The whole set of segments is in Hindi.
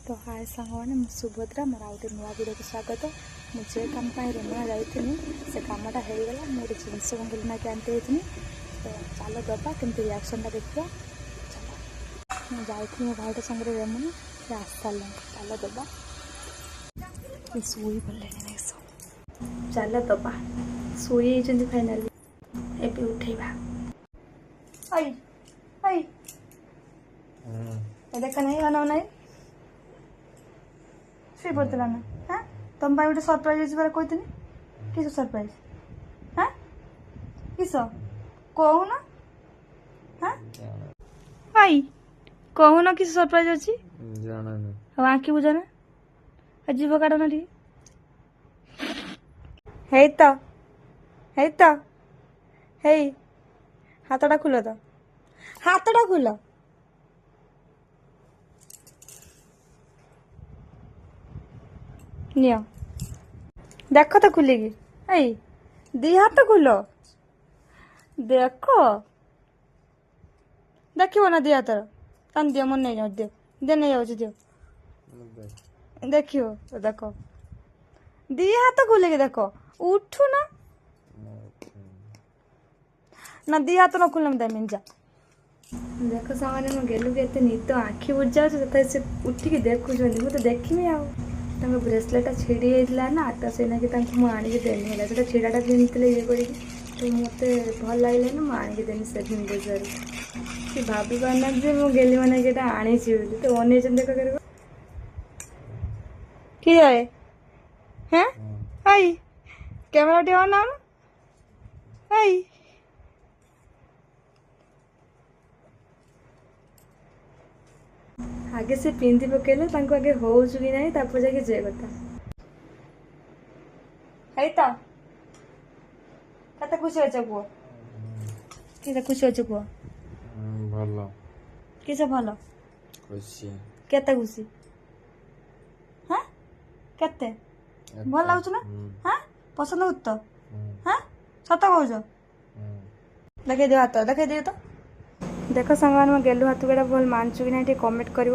तो हाय सांगने मु सुभद्रा मोर आउटे नुआ वीडियो को स्वागत। मुझे काम रेनुआ जाइनी से कमटा हो गला मोटे जिनस कंगल ना के आनते तो चलो दबा केमती रिएक्शनटा देखिए। चलो जाइए मो भाईटा संगे रेमुनी से आस सारे चलो दबा शुई पड़े चलो दबा शुई फाइनाली एबे उठेबा आई आई देख नहीं अना नहीं शुई पड़ता ना। हाँ तुम गोटे सरप्राइज अच्छे कहती किस सरप्राइज। हाँ किस कहून। हाँ आई कहून किस सरप्राइज अच्छी आँखी बुझाना जीव काटना टी है तो है हाथटा खुल तो हाथटा खुल नियो देख तो खुलेगी आई दी हाथ खुल देख देखो ना दी हाथ तान दियो मन नहीं जाओ दियो दे नहीं जाऊँ दियो देखियो देखो दी हाथ खुलेगी देखो उठू ना दी हाथ न खुलम दे मिंजा देख सामने मो गेलु के निद आँखि बुझा से उठिकी देखुं मुझे देखी आ ब्रेसलेटा छिड़ी जाता ना तो से मुझे देनी है से छिड़ाटा पिंधे ये कर तो मत भल लगे ना मुझे देनी से बजार सी भाभी पारना जे मो गेली मैंने कि आनी तो अने देख कर किए हैं आई कैमरा टी ऑन आउन आई आगे से पिंधि पकेले आगे हो कि ना तापर जाके जे कथा है तो कते खुशी अच्छे कह कि खुशी अच्छे कह भल किस भल खुशी केते खुशी। हाँ केते भल लगुच ना। हाँ पसंद हो तो। हाँ सत कह देखे दियो हाथ देखे दियो तो देख सांग गेलु हाथ गुड़ा भल मानचु कि ना कमेंट कर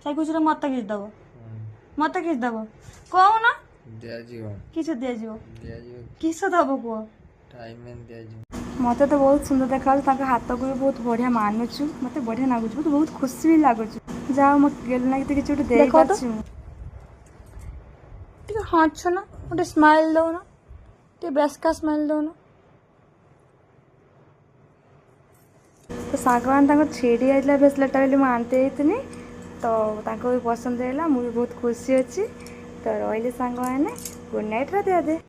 खुश मत किस दब मत किस दब कहून किस किस दब कह मत तो बहुत सुंदर देखा हाथ को भी बहुत बढ़िया मानुचु मत बढ़िया लगुच मत बहुत खुशी भी लगुच जा मो गेलु ना कि किसी गोटे देख हाँच ना गोटे स्माइल दौन बेसका स्माइल दौन तो सागवान छिड़ी जाता ब्रेसलेटा बोली आनते तो भी पसंद है मुझे बहुत खुशी अच्छी तो रही सांग मैंने गुड नाइट राधे राधे।